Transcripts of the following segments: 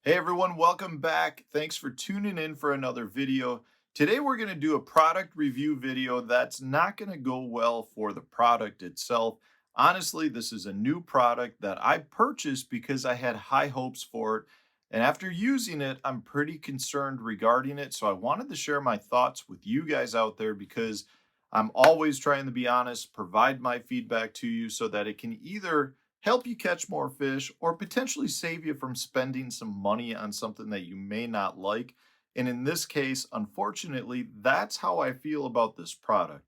Hey everyone, welcome back. Thanks for tuning in for another video. Today we're going to do a product review video that's not going to go well for the product itself. Honestly, this is a new product that I purchased because I had high hopes for it. And after using it, I'm pretty concerned regarding it. So I wanted to share my thoughts with you guys out there because I'm always trying to be honest, provide my feedback to you so that it can either help you catch more fish or potentially save you from spending some money on something that you may not like. And in this case, unfortunately, that's how I feel about this product.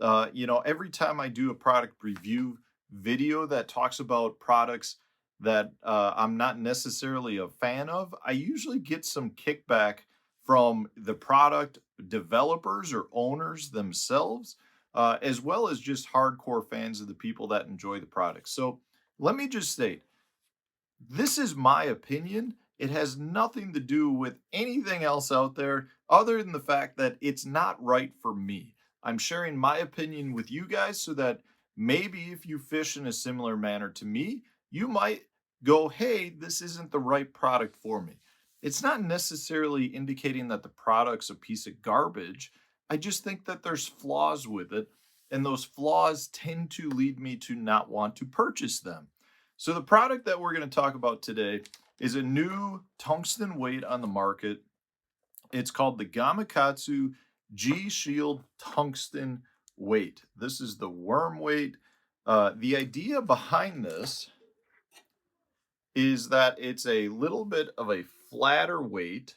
Every time I do a product review video that talks about products that I'm not necessarily a fan of, I usually get some kickback from the product developers or owners themselves, as well as just hardcore fans of the people that enjoy the product. So let me just state, this is my opinion. It has nothing to do with anything else out there other than the fact that it's not right for me. I'm sharing my opinion with you guys so that maybe if you fish in a similar manner to me, you might go, hey, this isn't the right product for me. It's not necessarily indicating that the product's a piece of garbage. I just think that there's flaws with it, and those flaws tend to lead me to not want to purchase them. So the product that we're going to talk about today is a new tungsten weight on the market. It's called the Gamakatsu G Shield Tungsten Weight. This is the worm weight. The idea behind this is that it's a little bit of a flatter weight,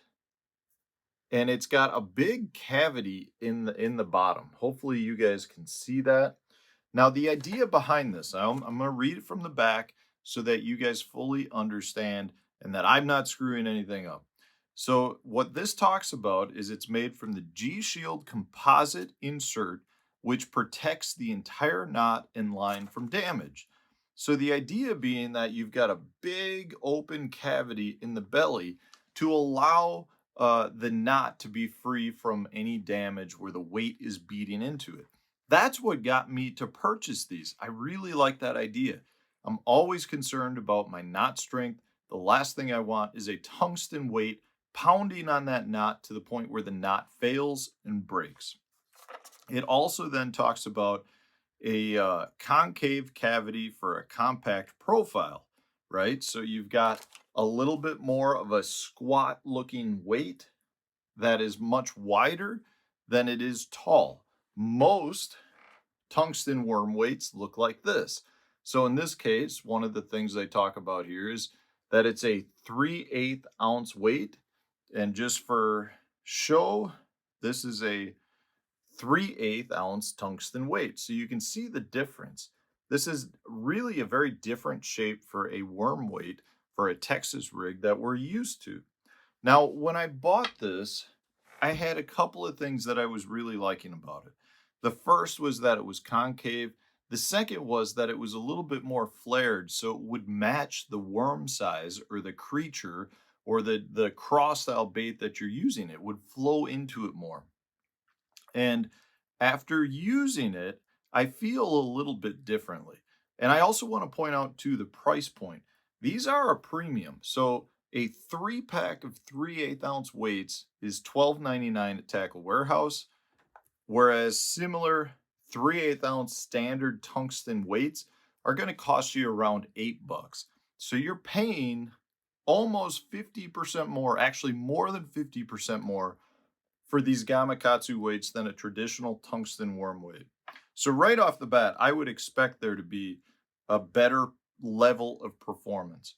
and it's got a big cavity in the bottom. Hopefully you guys can see that. Now, the idea behind this, I'm going to read it from the back so that you guys fully understand and that I'm not screwing anything up. So, what this talks about is it's made from the G Shield composite insert, which protects the entire knot and line from damage. So, the idea being that you've got a big open cavity in the belly to allow the knot to be free from any damage where the weight is beating into it. That's what got me to purchase these. I really like that idea. I'm always concerned about my knot strength. The last thing I want is a tungsten weight pounding on that knot to the point where the knot fails and breaks. It also then talks about a concave cavity for a compact profile, right? So you've got a little bit more of a squat looking weight that is much wider than it is tall. Most tungsten worm weights look like this. So in this case, one of the things they talk about here is that it's a 3/8 ounce weight. And just for show, this is a 3/8 ounce tungsten weight. So you can see the difference. This is really a very different shape for a worm weight for a Texas rig that we're used to. Now, when I bought this, I had a couple of things that I was really liking about it. The first was that it was concave. The second was that it was a little bit more flared, so it would match the worm size or the creature or the cross style bait that you're using. It would flow into it more. And after using it, I feel a little bit differently. And I also want to point out too the price point. These are a premium. So a 3 pack of 3/8 ounce weights is $12.99 at Tackle Warehouse, whereas similar 3/8 ounce standard tungsten weights are going to cost you around $8. So you're paying almost 50% more, actually more than 50% more for these Gamakatsu weights than a traditional tungsten worm weight. So right off the bat, I would expect there to be a better level of performance.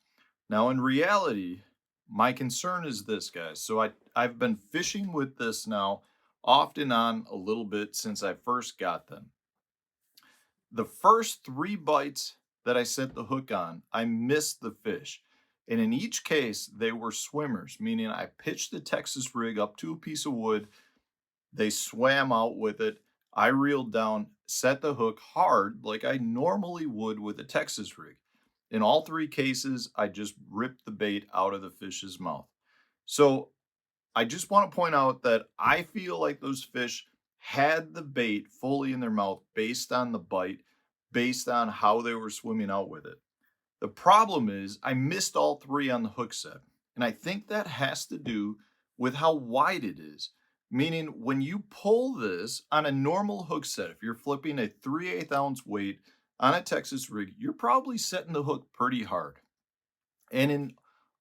Now, in reality, my concern is this, guys. So I've been fishing with this now off and on a little bit since I first got them. The first 3 bites that I set the hook on, I missed the fish. And in each case, they were swimmers, meaning I pitched the Texas rig up to a piece of wood. They swam out with it. I reeled down, set the hook hard like I normally would with a Texas rig. In all 3 cases, I just ripped the bait out of the fish's mouth. So I just want to point out that I feel like those fish had the bait fully in their mouth based on the bite, based on how they were swimming out with it. The problem is I missed all 3 on the hook set. And I think that has to do with how wide it is. Meaning, when you pull this on a normal hook set, if you're flipping a 3/8 ounce weight on a Texas rig, you're probably setting the hook pretty hard. And in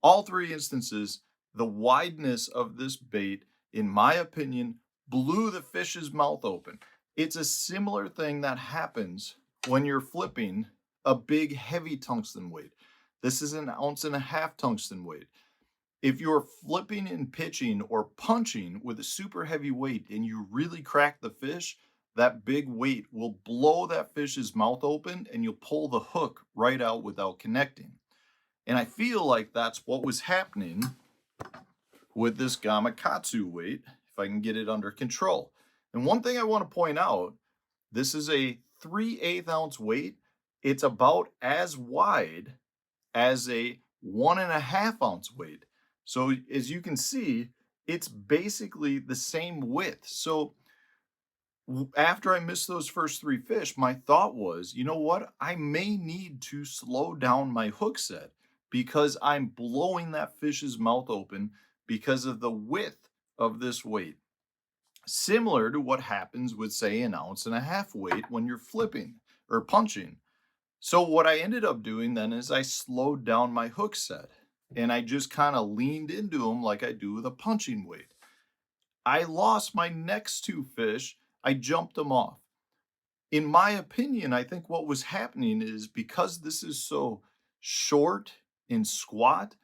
all three instances, the wideness of this bait, in my opinion, blew the fish's mouth open. It's a similar thing that happens when you're flipping a big, heavy tungsten weight. This is an ounce and a half tungsten weight. If you're flipping and pitching or punching with a super heavy weight and you really crack the fish, that big weight will blow that fish's mouth open and you'll pull the hook right out without connecting. And I feel like that's what was happening with this Gamakatsu weight, if I can get it under control. And one thing I want to point out, this is a 3/8 ounce weight. It's about as wide as a 1.5 ounce weight. So as you can see, it's basically the same width. So after I missed those first three fish, my thought was, you know what? I may need to slow down my hook set because I'm blowing that fish's mouth open because of the width of this weight. Similar to what happens with, say, an ounce and a half weight when you're flipping or punching. So what I ended up doing then is I slowed down my hook set and I just kind of leaned into them like I do with a punching weight. I lost my next two fish. I jumped them off. In my opinion, I think what was happening is because this is so short and squat,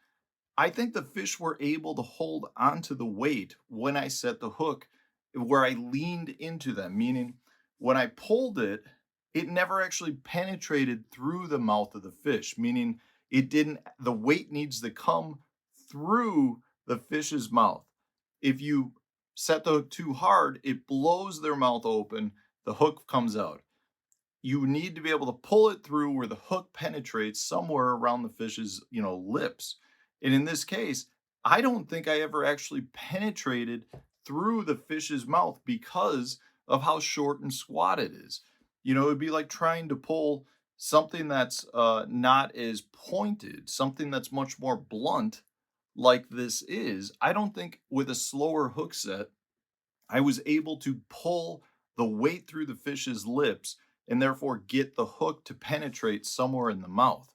I think the fish were able to hold onto the weight when I set the hook where I leaned into them, meaning when I pulled it, it never actually penetrated through the mouth of the fish, meaning it didn't, the weight needs to come through the fish's mouth. If you set the hook too hard, it blows their mouth open, the hook comes out. You need to be able to pull it through where the hook penetrates somewhere around the fish's, lips. And in this case, I don't think I ever actually penetrated through the fish's mouth because of how short and squat it is. It'd be like trying to pull something that's not as pointed, something that's much more blunt like this is. I don't think with a slower hook set, I was able to pull the weight through the fish's lips and therefore get the hook to penetrate somewhere in the mouth.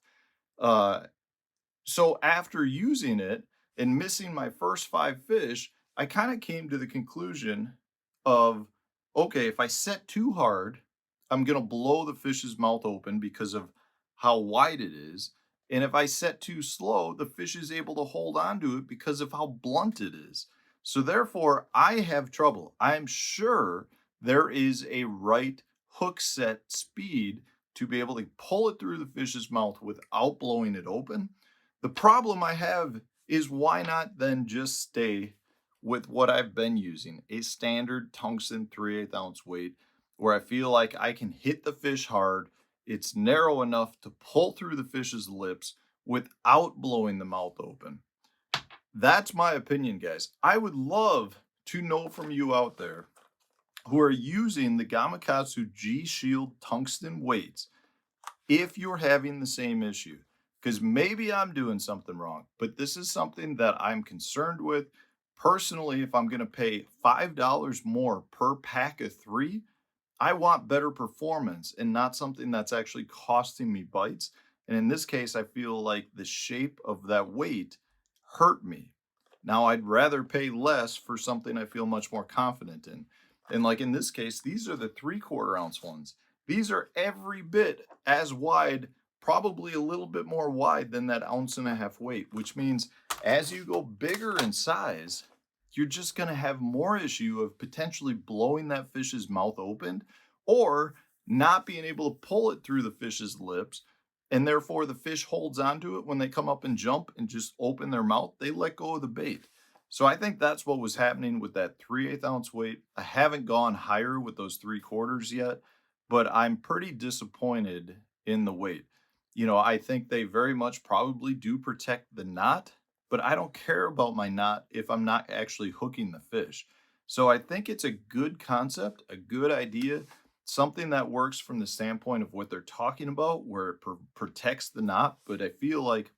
Uh, so after using it and missing my first five fish, I kind of came to the conclusion of, okay, if I set too hard, I'm going to blow the fish's mouth open because of how wide it is. And if I set too slow, the fish is able to hold on to it because of how blunt it is. So therefore, I have trouble. I'm sure there is a right hook set speed to be able to pull it through the fish's mouth without blowing it open. The problem I have is why not then just stay with what I've been using, a standard tungsten 3/8 ounce weight where I feel like I can hit the fish hard. It's narrow enough to pull through the fish's lips without blowing the mouth open. That's my opinion, guys. I would love to know from you out there who are using the Gamakatsu G Shield tungsten weights if you're having the same issue. Because maybe I'm doing something wrong, but this is something that I'm concerned with. Personally, if I'm going to pay $5 more per pack of three, I want better performance and not something that's actually costing me bites. And in this case, I feel like the shape of that weight hurt me. Now, I'd rather pay less for something I feel much more confident in. And like in this case, these are the 3/4 ounce ones. These are every bit as wide, probably a little bit more wide than that ounce and a half weight, which means as you go bigger in size, you're just going to have more issue of potentially blowing that fish's mouth open or not being able to pull it through the fish's lips. And therefore, the fish holds onto it when they come up and jump and just open their mouth. They let go of the bait. So I think that's what was happening with that 3/8 ounce weight. I haven't gone higher with those 3/4 yet, but I'm pretty disappointed in the weight. I think they very much probably do protect the knot, but I don't care about my knot if I'm not actually hooking the fish. So I think it's a good concept, a good idea, something that works from the standpoint of what they're talking about, where it protects the knot. But I feel like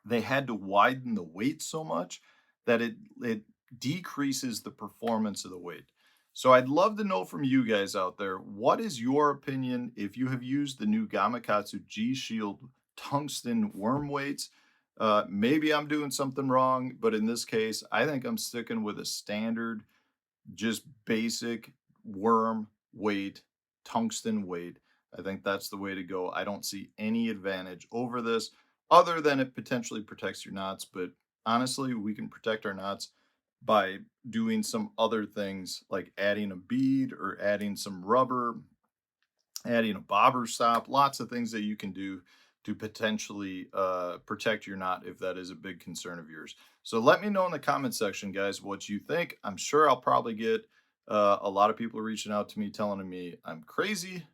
they had to widen the weight so much that it decreases the performance of the weight. So I'd love to know from you guys out there, what is your opinion if you have used the new Gamakatsu G Shield tungsten worm weights? Maybe I'm doing something wrong, but in this case, I think I'm sticking with a standard, just basic worm weight, tungsten weight. I think that's the way to go. I don't see any advantage over this other than it potentially protects your knots. But honestly, we can protect our knots by doing some other things like adding a bead or adding some rubber, adding a bobber stop, lots of things that you can do to potentially protect your knot if that is a big concern of yours. So let me know in the comment section, guys, what you think. I'm sure I'll probably get a lot of people reaching out to me telling me I'm crazy,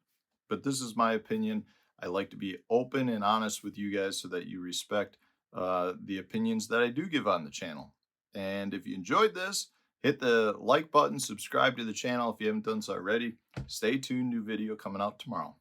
but this is my opinion. I like to be open and honest with you guys so that you respect the opinions that I do give on the channel. And if you enjoyed this, hit the like button, subscribe to the channel if you haven't done so already. Stay tuned, new video coming out tomorrow.